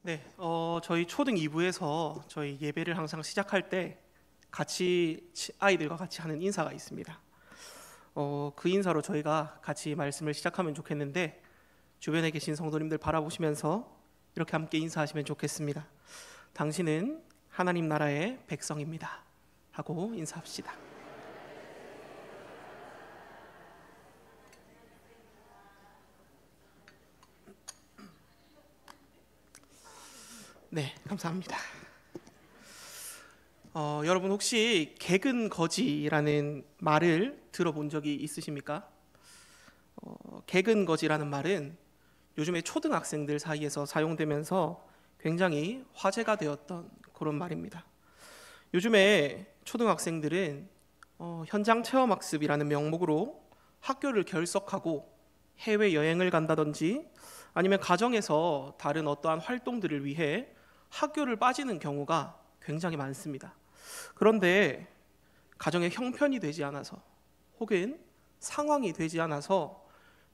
네, 저희 초등 2부에서 저희 예배를 항상 시작할 때 같이 아이들과 같이 하는 인사가 있습니다. 그 인사로 저희가 같이 말씀을 시작하면 좋겠는데 주변에 계신 성도님들 바라보시면서 이렇게 함께 인사하시면 좋겠습니다. 당신은 하나님 나라의 백성입니다. 하고 인사합시다. 네, 감사합니다. 여러분 혹시 개근거지라는 말을 들어본 적이 있으십니까? 개근거지라는 말은 요즘에 초등학생들 사이에서 사용되면서 굉장히 화제가 되었던 그런 말입니다. 요즘에 초등학생들은 현장 체험학습이라는 명목으로 학교를 결석하고 해외여행을 간다든지 아니면 가정에서 다른 어떠한 활동들을 위해 학교를 빠지는 경우가 굉장히 많습니다. 그런데 가정의 형편이 되지 않아서 혹은 상황이 되지 않아서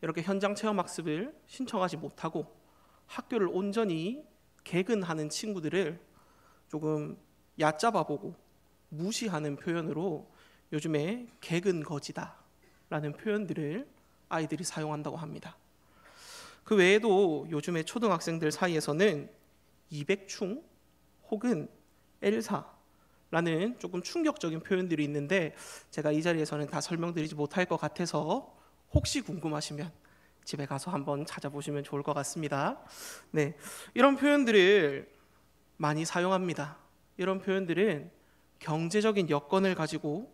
이렇게 현장 체험학습을 신청하지 못하고 학교를 온전히 개근하는 친구들을 조금 얕잡아보고 무시하는 표현으로 요즘에 개근거지다 라는 표현들을 아이들이 사용한다고 합니다. 그 외에도 요즘에 초등학생들 사이에서는 200충 혹은 엘사라는 조금 충격적인 표현들이 있는데 제가 이 자리에서는 다 설명드리지 못할 것 같아서 혹시 궁금하시면 집에 가서 한번 찾아보시면 좋을 것 같습니다. 네, 이런 표현들을 많이 사용합니다. 이런 표현들은 경제적인 여건을 가지고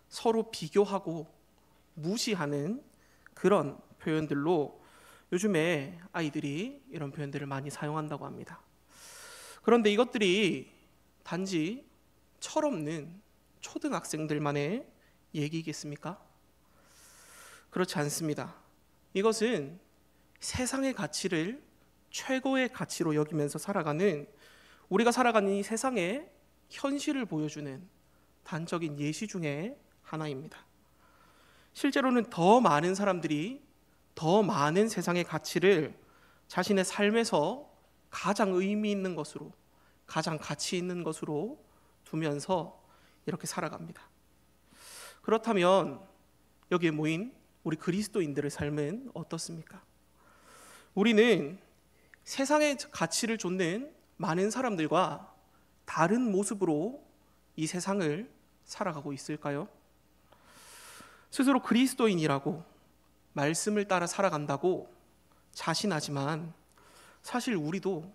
서로 비교하고 무시하는 그런 표현들로 요즘에 아이들이 이런 표현들을 많이 사용한다고 합니다. 그런데 이것들이 단지 철없는 초등학생들만의 얘기겠습니까? 그렇지 않습니다. 이것은 세상의 가치를 최고의 가치로 여기면서 살아가는 우리가 살아가는 이 세상의 현실을 보여주는 단적인 예시 중에 하나입니다. 실제로는 더 많은 사람들이 더 많은 세상의 가치를 자신의 삶에서 가장 의미 있는 것으로, 가장 가치 있는 것으로 두면서 이렇게 살아갑니다. 그렇다면 여기에 모인 우리 그리스도인들의 삶은 어떻습니까? 우리는 세상의 가치를 좇는 많은 사람들과 다른 모습으로 이 세상을 살아가고 있을까요? 스스로 그리스도인이라고 말씀을 따라 살아간다고 자신하지만 사실 우리도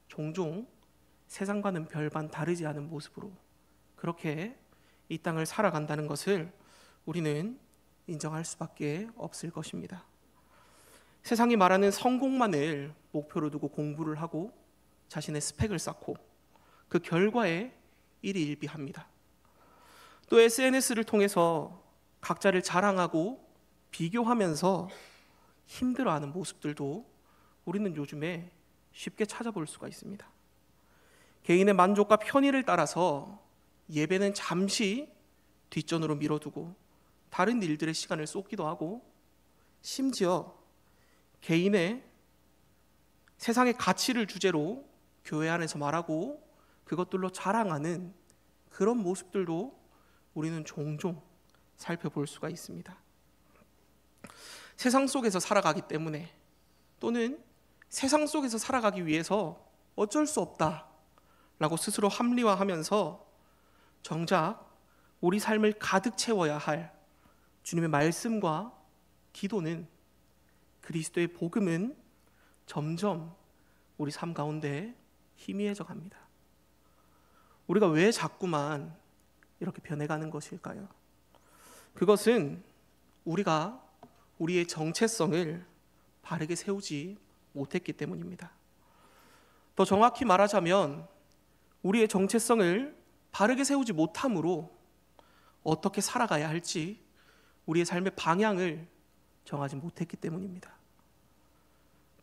종종 세상과는 별반 다르지 않은 모습으로 그렇게 이 땅을 살아간다는 것을 우리는 인정할 수밖에 없을 것입니다. 세상이 말하는 성공만을 목표로 두고 공부를 하고 자신의 스펙을 쌓고 그 결과에 일희일비합니다. 또 SNS를 통해서 각자를 자랑하고 비교하면서 힘들어하는 모습들도 우리는 요즘에 쉽게 찾아볼 수가 있습니다. 개인의 만족과 편의를 따라서 예배는 잠시 뒷전으로 밀어두고 다른 일들의 시간을 쏟기도 하고 심지어 개인의 세상의 가치를 주제로 교회 안에서 말하고 그것들로 자랑하는 그런 모습들도 우리는 종종 살펴볼 수가 있습니다. 세상 속에서 살아가기 때문에 또는 세상 속에서 살아가기 위해서 어쩔 수 없다라고 스스로 합리화하면서 정작 우리 삶을 가득 채워야 할 주님의 말씀과 기도는 그리스도의 복음은 점점 우리 삶 가운데 희미해져 갑니다. 우리가 왜 자꾸만 이렇게 변해가는 것일까요? 그것은 우리가 우리의 정체성을 바르게 세우지 못했기 때문입니다. 더 정확히 말하자면 우리의 정체성을 바르게 세우지 못함으로 어떻게 살아가야 할지 우리의 삶의 방향을 정하지 못했기 때문입니다.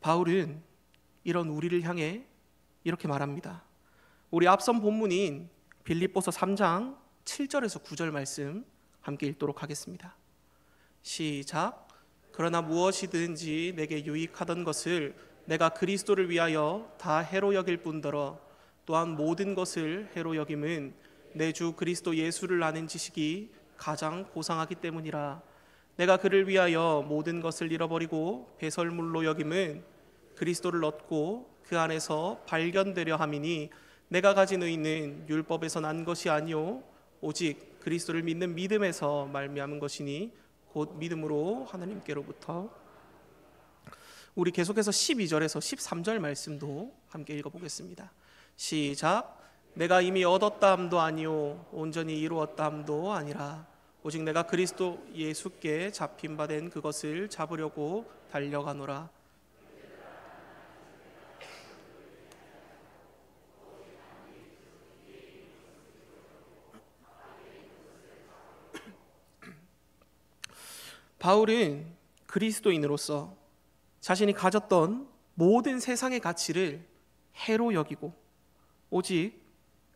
바울은 이런 우리를 향해 이렇게 말합니다. 우리 앞선 본문인 빌립보서 3장 7절에서 9절 말씀 함께 읽도록 하겠습니다. 시작. 그러나 무엇이든지 내게 유익하던 것을 내가 그리스도를 위하여 다 해로 여길 뿐더러 또한 모든 것을 해로 여김은 내 주 그리스도 예수를 아는 지식이 가장 고상하기 때문이라. 내가 그를 위하여 모든 것을 잃어버리고 배설물로 여김은 그리스도를 얻고 그 안에서 발견되려 함이니 내가 가진 의는 율법에서 난 것이 아니요 오직 그리스도를 믿는 믿음에서 말미암은 것이니 곧 믿음으로 하나님께로부터. 우리 계속해서 12절에서 13절 말씀도 함께 읽어보겠습니다. 시작. 내가 이미 얻었다 함도 아니요 온전히 이루었다 함도 아니라 오직 내가 그리스도 예수께 잡힌 바 된 그것을 잡으려고 달려가노라. 바울은 그리스도인으로서 자신이 가졌던 모든 세상의 가치를 해로 여기고 오직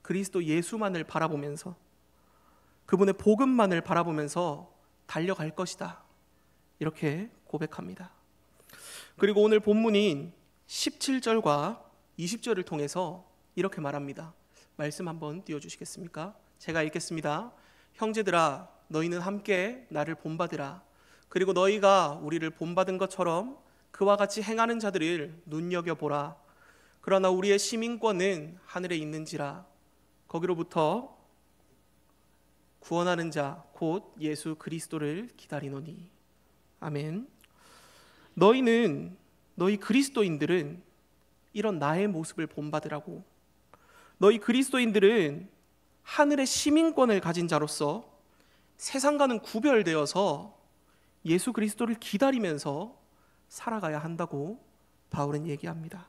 그리스도 예수만을 바라보면서 그분의 복음만을 바라보면서 달려갈 것이다, 이렇게 고백합니다. 그리고 오늘 본문인 17절과 20절을 통해서 이렇게 말합니다. 말씀 한번 띄워주시겠습니까? 제가 읽겠습니다. 형제들아, 너희는 함께 나를 본받으라. 그리고 너희가 우리를 본받은 것처럼 그와 같이 행하는 자들을 눈여겨보라. 그러나 우리의 시민권은 하늘에 있는지라. 거기로부터 구원하는 자 곧 예수 그리스도를 기다리노니. 아멘. 너희 그리스도인들은 이런 나의 모습을 본받으라고. 너희 그리스도인들은 하늘의 시민권을 가진 자로서 세상과는 구별되어서 예수 그리스도를 기다리면서 살아가야 한다고 바울은 얘기합니다.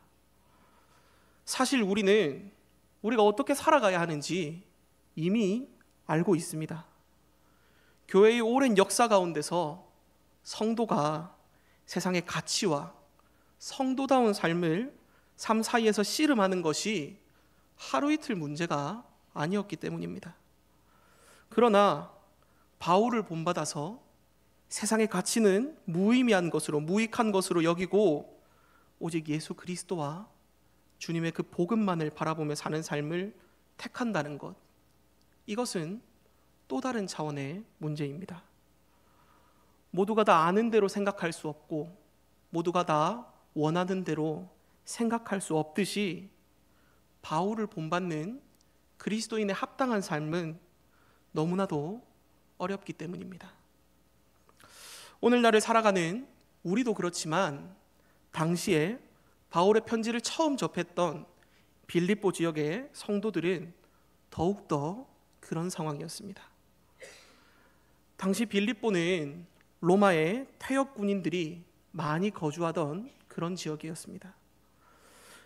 사실 우리가 어떻게 살아가야 하는지 이미 알고 있습니다. 교회의 오랜 역사 가운데서 성도가 세상의 가치와 성도다운 삶을 삶 사이에서 씨름하는 것이 하루 이틀 문제가 아니었기 때문입니다. 그러나 바울을 본받아서 세상의 가치는 무의미한 것으로, 무익한 것으로 여기고 오직 예수 그리스도와 주님의 그 복음만을 바라보며 사는 삶을 택한다는 것, 이것은 또 다른 차원의 문제입니다. 모두가 다 아는 대로 생각할 수 없고 모두가 다 원하는 대로 생각할 수 없듯이 바울을 본받는 그리스도인의 합당한 삶은 너무나도 어렵기 때문입니다. 오늘날을 살아가는 우리도 그렇지만 당시에 바울의 편지를 처음 접했던 빌립보 지역의 성도들은 더욱더 그런 상황이었습니다. 당시 빌립보는 로마의 퇴역 군인들이 많이 거주하던 그런 지역이었습니다.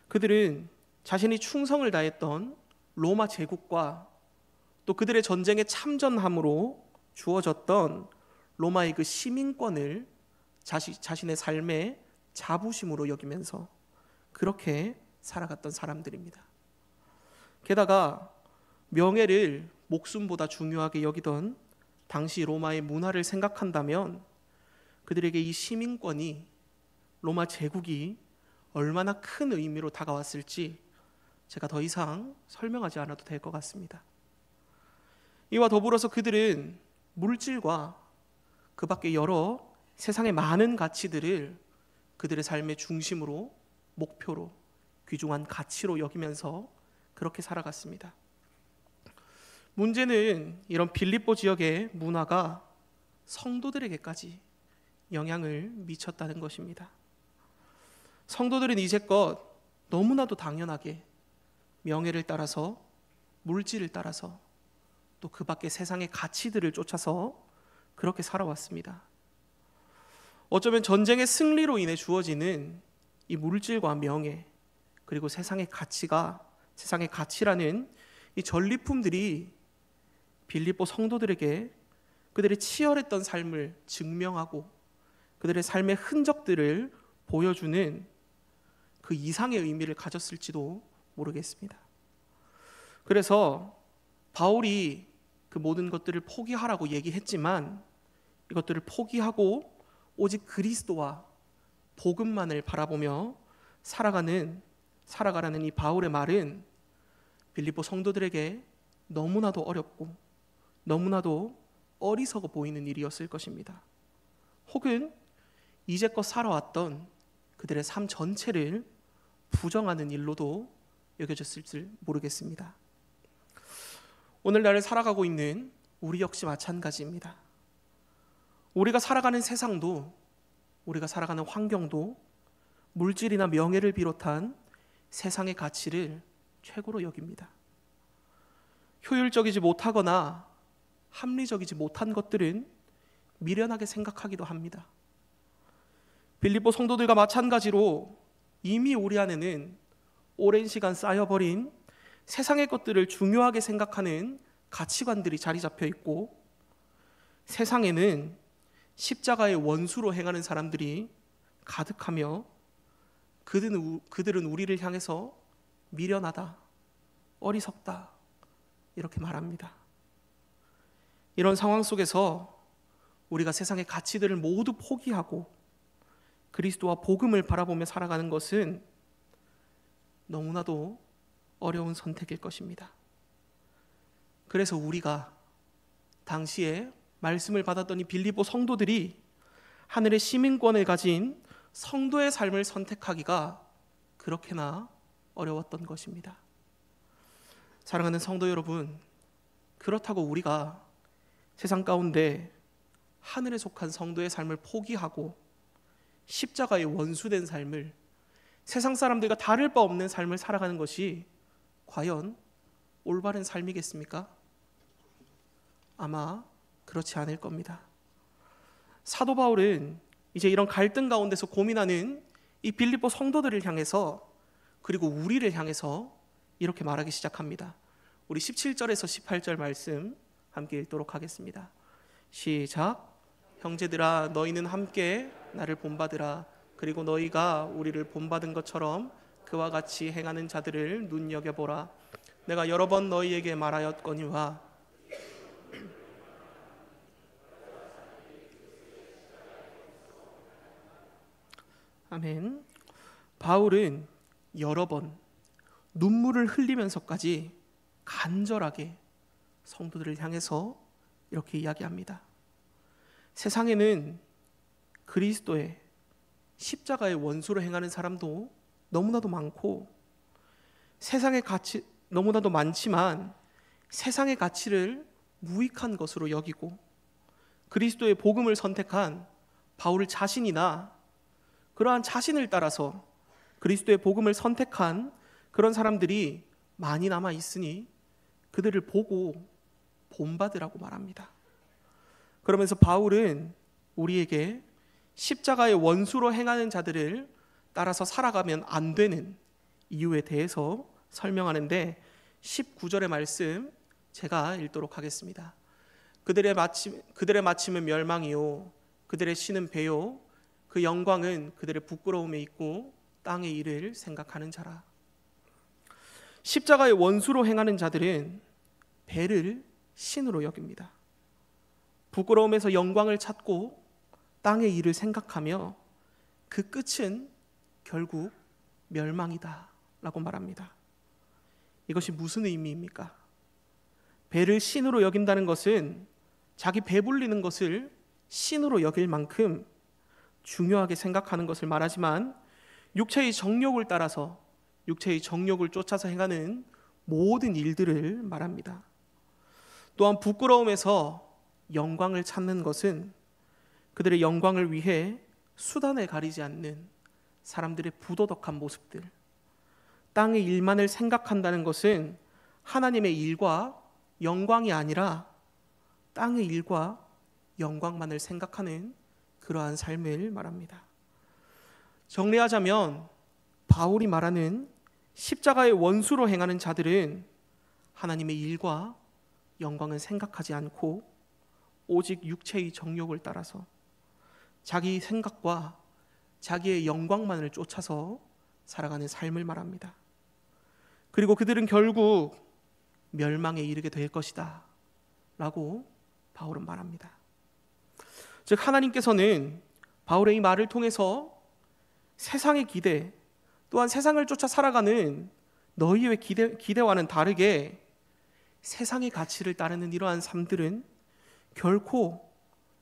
그들은 자신이 충성을 다했던 로마 제국과 또 그들의 전쟁에 참전함으로 주어졌던 로마의 그 시민권을 자신의 삶의 자부심으로 여기면서 그렇게 살아갔던 사람들입니다. 게다가 명예를 목숨보다 중요하게 여기던 당시 로마의 문화를 생각한다면 그들에게 이 시민권이, 로마 제국이 얼마나 큰 의미로 다가왔을지 제가 더 이상 설명하지 않아도 될 것 같습니다. 이와 더불어서 그들은 물질과 그 밖에 여러 세상의 많은 가치들을 그들의 삶의 중심으로, 목표로, 귀중한 가치로 여기면서 그렇게 살아갔습니다. 문제는 이런 빌립보 지역의 문화가 성도들에게까지 영향을 미쳤다는 것입니다. 성도들은 이제껏 너무나도 당연하게 명예를 따라서, 물질을 따라서, 또 그 밖에 세상의 가치들을 쫓아서 그렇게 살아왔습니다. 어쩌면 전쟁의 승리로 인해 주어지는 이 물질과 명예, 그리고 세상의 가치라는 이 전리품들이 빌립보 성도들에게 그들의 치열했던 삶을 증명하고 그들의 삶의 흔적들을 보여주는 그 이상의 의미를 가졌을지도 모르겠습니다. 그래서 바울이 그 모든 것들을 포기하라고 얘기했지만 이것들을 포기하고 오직 그리스도와 복음만을 바라보며 살아가라는 이 바울의 말은 빌립보 성도들에게 너무나도 어렵고 너무나도 어리석어 보이는 일이었을 것입니다. 혹은 이제껏 살아왔던 그들의 삶 전체를 부정하는 일로도 여겨졌을지 모르겠습니다. 오늘날을 살아가고 있는 우리 역시 마찬가지입니다. 우리가 살아가는 세상도, 우리가 살아가는 환경도 물질이나 명예를 비롯한 세상의 가치를 최고로 여깁니다. 효율적이지 못하거나 합리적이지 못한 것들은 미련하게 생각하기도 합니다. 빌립보 성도들과 마찬가지로 이미 우리 안에는 오랜 시간 쌓여버린 세상의 것들을 중요하게 생각하는 가치관들이 자리 잡혀 있고, 세상에는 십자가의 원수로 행하는 사람들이 가득하며 그들은 우리를 향해서 미련하다, 어리석다 이렇게 말합니다. 이런 상황 속에서 우리가 세상의 가치들을 모두 포기하고 그리스도와 복음을 바라보며 살아가는 것은 너무나도 어려운 선택일 것입니다. 그래서 우리가 당시에 말씀을 받았던 이 빌립보 성도들이 하늘의 시민권을 가진 성도의 삶을 선택하기가 그렇게나 어려웠던 것입니다. 사랑하는 성도 여러분, 그렇다고 우리가 세상 가운데 하늘에 속한 성도의 삶을 포기하고 십자가의 원수된 삶을, 세상 사람들과 다를 바 없는 삶을 살아가는 것이 과연 올바른 삶이겠습니까? 아마 그렇지 않을 겁니다. 사도 바울은 이제 이런 갈등 가운데서 고민하는 이 빌립보 성도들을 향해서, 그리고 우리를 향해서 이렇게 말하기 시작합니다. 우리 17절에서 18절 말씀 함께 읽도록 하겠습니다. 시작. 형제들아, 너희는 함께 나를 본받으라. 그리고 너희가 우리를 본받은 것처럼 그와 같이 행하는 자들을 눈여겨보라. 내가 여러 번 너희에게 말하였거니와. 아멘. 바울은 여러 번 눈물을 흘리면서까지 간절하게 성도들을 향해서 이렇게 이야기합니다. 세상에는 그리스도의 십자가의 원수로 행하는 사람도 너무나도 많고, 세상의 가치 너무나도 많지만 세상의 가치를 무익한 것으로 여기고 그리스도의 복음을 선택한 바울 자신이나 그러한 자신을 따라서 그리스도의 복음을 선택한 그런 사람들이 많이 남아 있으니 그들을 보고 본받으라고 말합니다. 그러면서 바울은 우리에게 십자가의 원수로 행하는 자들을 따라서 살아가면 안 되는 이유에 대해서 설명하는데, 19절의 말씀 제가 읽도록 하겠습니다. 그들의 마침은 멸망이요 그들의 신은 배요 그 영광은 그들의 부끄러움에 있고 땅의 일을 생각하는 자라. 십자가의 원수로 행하는 자들은 배를 신으로 여깁니다. 부끄러움에서 영광을 찾고 땅의 일을 생각하며 그 끝은 결국 멸망이다 라고 말합니다. 이것이 무슨 의미입니까? 배를 신으로 여긴다는 것은 자기 배불리는 것을 신으로 여길 만큼 중요하게 생각하는 것을 말하지만, 육체의 정욕을 따라서 육체의 정욕을 쫓아서 행하는 모든 일들을 말합니다. 또한 부끄러움에서 영광을 찾는 것은 그들의 영광을 위해 수단을 가리지 않는 사람들의 부도덕한 모습들, 땅의 일만을 생각한다는 것은 하나님의 일과 영광이 아니라 땅의 일과 영광만을 생각하는 그러한 삶을 말합니다. 정리하자면 바울이 말하는 십자가의 원수로 행하는 자들은 하나님의 일과 영광은 생각하지 않고 오직 육체의 정욕을 따라서 자기 생각과 자기의 영광만을 쫓아서 살아가는 삶을 말합니다. 그리고 그들은 결국 멸망에 이르게 될 것이다 라고 바울은 말합니다. 즉 하나님께서는 바울의 이 말을 통해서 세상의 기대, 또한 세상을 쫓아 살아가는 너희의 기대와는 다르게 세상의 가치를 따르는 이러한 삶들은 결코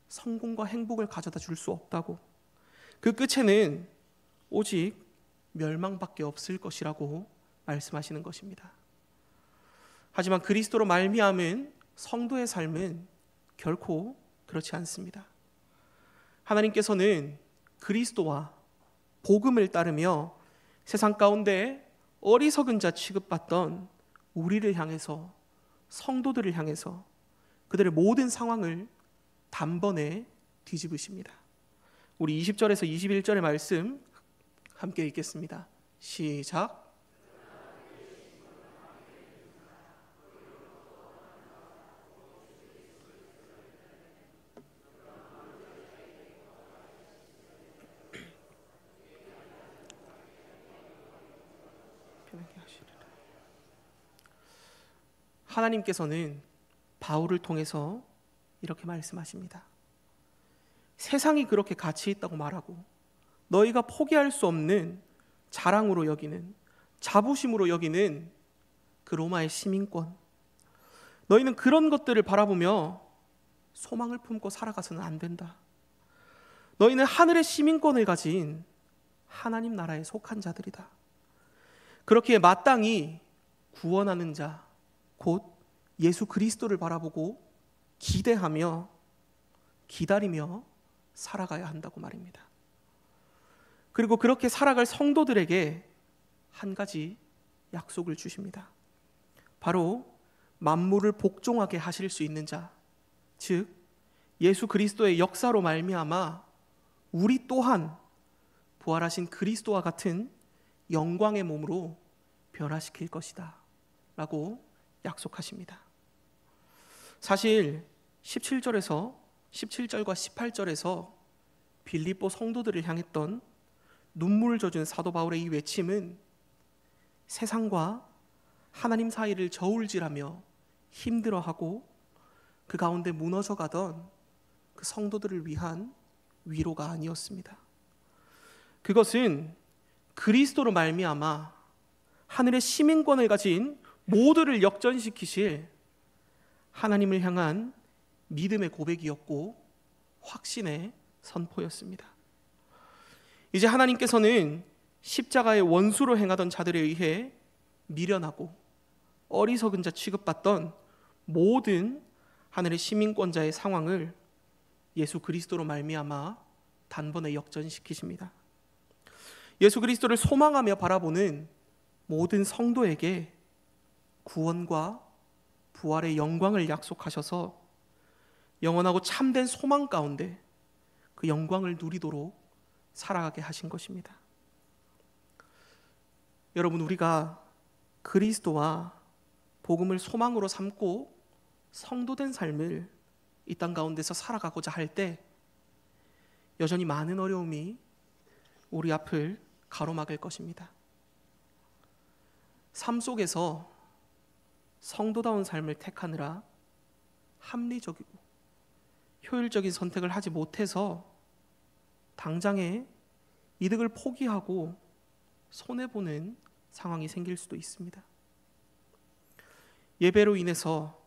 성공과 행복을 가져다 줄 수 없다고, 그 끝에는 오직 멸망밖에 없을 것이라고 말씀하시는 것입니다. 하지만 그리스도로 말미암은 성도의 삶은 결코 그렇지 않습니다. 하나님께서는 그리스도와 복음을 따르며 세상 가운데 어리석은 자 취급받던 우리를 향해서, 성도들을 향해서 그들의 모든 상황을 단번에 뒤집으십니다. 우리 20절에서 21절의 말씀 함께 읽겠습니다. 시작. 하나님께서는 바울을 통해서 이렇게 말씀하십니다. 세상이 그렇게 가치 있다고 말하고 너희가 포기할 수 없는 자랑으로 여기는, 자부심으로 여기는 그 로마의 시민권, 너희는 그런 것들을 바라보며 소망을 품고 살아가서는 안 된다. 너희는 하늘의 시민권을 가진 하나님 나라에 속한 자들이다. 그렇기에 마땅히 구원하는 자, 곧 예수 그리스도를 바라보고 기대하며 기다리며 살아가야 한다고 말입니다. 그리고 그렇게 살아갈 성도들에게 한 가지 약속을 주십니다. 바로 만물을 복종하게 하실 수 있는 자, 즉 예수 그리스도의 역사로 말미암아 우리 또한 부활하신 그리스도와 같은 영광의 몸으로 변화시킬 것이다 라고 약속하십니다. 사실 17절과 18절에서 빌립보 성도들을 향했던 눈물을 젖은 사도 바울의 이 외침은 세상과 하나님 사이를 저울질하며 힘들어하고 그 가운데 무너져가던 그 성도들을 위한 위로가 아니었습니다. 그것은 그리스도로 말미암아 하늘의 시민권을 가진 모두를 역전시키실 하나님을 향한 믿음의 고백이었고 확신의 선포였습니다. 이제 하나님께서는 십자가의 원수로 행하던 자들에 의해 미련하고 어리석은 자 취급받던 모든 하늘의 시민권자의 상황을 예수 그리스도로 말미암아 단번에 역전시키십니다. 예수 그리스도를 소망하며 바라보는 모든 성도에게 구원과 부활의 영광을 약속하셔서 영원하고 참된 소망 가운데 그 영광을 누리도록 살아가게 하신 것입니다. 여러분, 우리가 그리스도와 복음을 소망으로 삼고 성도된 삶을 이 땅 가운데서 살아가고자 할 때 여전히 많은 어려움이 우리 앞을 가로막을 것입니다. 삶 속에서 성도다운 삶을 택하느라 합리적이고 효율적인 선택을 하지 못해서 당장의 이득을 포기하고 손해보는 상황이 생길 수도 있습니다. 예배로 인해서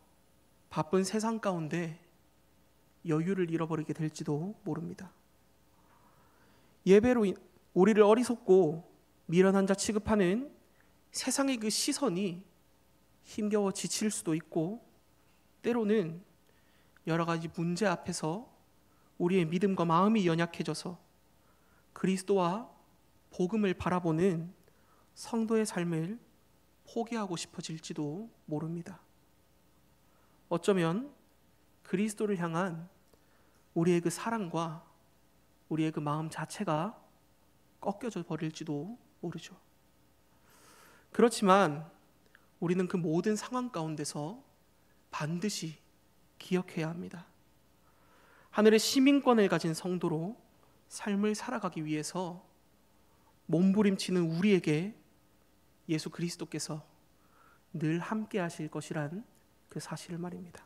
바쁜 세상 가운데 여유를 잃어버리게 될지도 모릅니다. 예배로 우리를 어리석고 미련한 자 취급하는 세상의 그 시선이 힘겨워 지칠 수도 있고, 때로는 여러 가지 문제 앞에서 우리의 믿음과 마음이 연약해져서 그리스도와 복음을 바라보는 성도의 삶을 포기하고 싶어질지도 모릅니다. 어쩌면 그리스도를 향한 우리의 그 사랑과 우리의 그 마음 자체가 꺾여져 버릴지도 모르죠. 그렇지만 우리는 그 모든 상황 가운데서 반드시 기억해야 합니다. 하늘의 시민권을 가진 성도로 삶을 살아가기 위해서 몸부림치는 우리에게 예수 그리스도께서 늘 함께 하실 것이란 그 사실을 말입니다.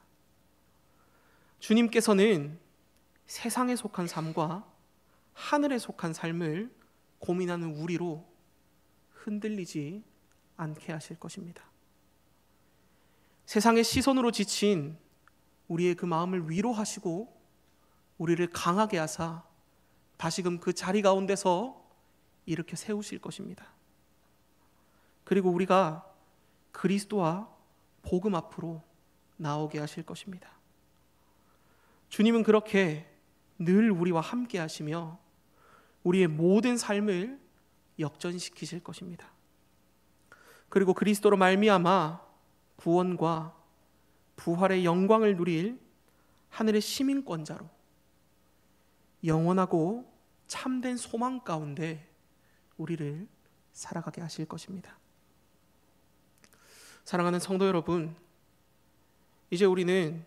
주님께서는 세상에 속한 삶과 하늘에 속한 삶을 고민하는 우리로 흔들리지 않게 하실 것입니다. 세상의 시선으로 지친 우리의 그 마음을 위로하시고 우리를 강하게 하사 다시금 그 자리 가운데서 일으켜 세우실 것입니다. 그리고 우리가 그리스도와 복음 앞으로 나오게 하실 것입니다. 주님은 그렇게 늘 우리와 함께 하시며 우리의 모든 삶을 역전시키실 것입니다. 그리고 그리스도로 말미암아 구원과 부활의 영광을 누릴 하늘의 시민권자로 영원하고 참된 소망 가운데 우리를 살아가게 하실 것입니다. 사랑하는 성도 여러분, 이제 우리는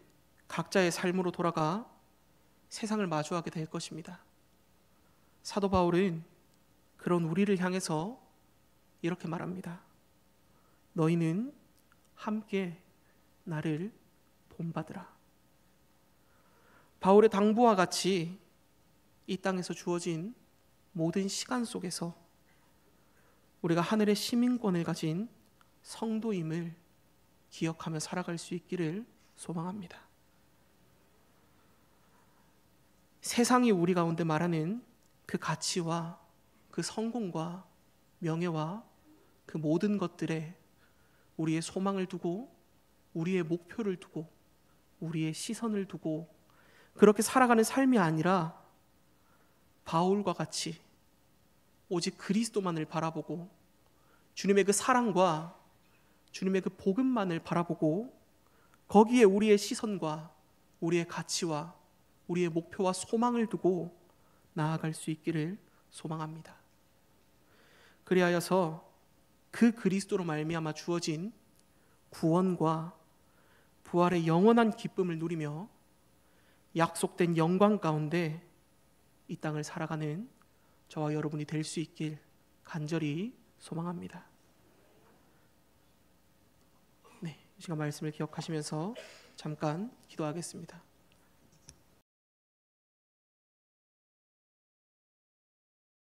각자의 삶으로 돌아가 세상을 마주하게 될 것입니다. 사도 바울은 그런 우리를 향해서 이렇게 말합니다. 너희는 함께 나를 본받으라. 바울의 당부와 같이 이 땅에서 주어진 모든 시간 속에서 우리가 하늘의 시민권을 가진 성도임을 기억하며 살아갈 수 있기를 소망합니다. 세상이 우리 가운데 말하는 그 가치와 그 성공과 명예와 그 모든 것들에 우리의 소망을 두고 우리의 목표를 두고 우리의 시선을 두고 그렇게 살아가는 삶이 아니라 바울과 같이 오직 그리스도만을 바라보고 주님의 그 사랑과 주님의 그 복음만을 바라보고 거기에 우리의 시선과 우리의 가치와 우리의 목표와 소망을 두고 나아갈 수 있기를 소망합니다. 그리하여서 그 그리스도로 말미암아 주어진 구원과 부활의 영원한 기쁨을 누리며 약속된 영광 가운데 이 땅을 살아가는 저와 여러분이 될 수 있길 간절히 소망합니다. 네, 이 시간 말씀을 기억하시면서 잠깐 기도하겠습니다.